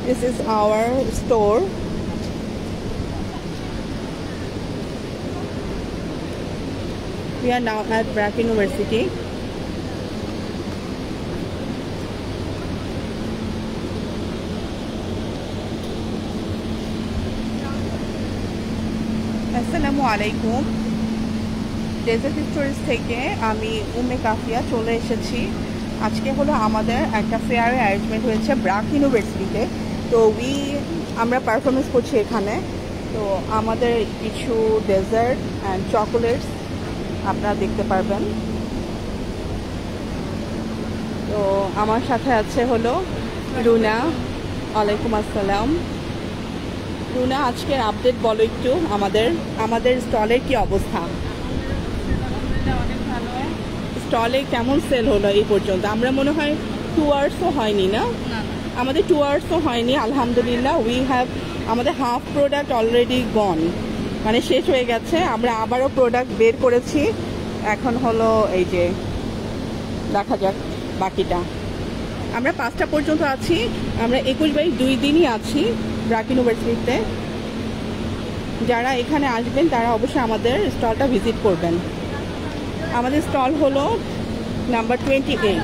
This is our store. We are now at BRAC University. আসসালামু আলাইকুম। Dessert storage থেকে আমি উম্মে কাফিয়া চলে এসেছি। আজকে হলো আমাদের একটা ফেয়ারের অ্যারেঞ্জমেন্ট হয়েছে ব্র্যাক ইউনিভার্সিটিতে। তো আমরা পারফরমেন্স করছি এখানে। তো আমাদের কিছু ডেজার্ট অ্যান্ড চকোলেটস আপনারা দেখতে পারবেন। তো আমার সাথে আছে হলো রুনা। ওয়ালাইকুম আসসালাম। রুনা, আজকের আপডেট বলো একটু, আমাদের স্টলের কি অবস্থা? স্টলে কেমন সেল হলো এই পর্যন্ত? আমরা মনে হয় 2 আওয়ার্সও হয়নি না, আমাদের 2 আওয়ার্সও হয়নি। আলহামদুলিল্লাহ আমাদের হাফ প্রোডাক্ট অলরেডি গন, মানে শেষ হয়ে গেছে। আমরা আবারও প্রোডাক্ট বের করেছি। এখন হলো এই যে দেখা যাক বাকিটা। আমরা 5টা পর্যন্ত আছি। আমরা 21/2 দিনই আছি ব্র্যাক ইউনিভার্সিটিতে। যারা এখানে আসবেন তারা অবশ্যই আমাদের স্টলটা ভিজিট করবেন। আমাদের স্টল হলো নাম্বার 28।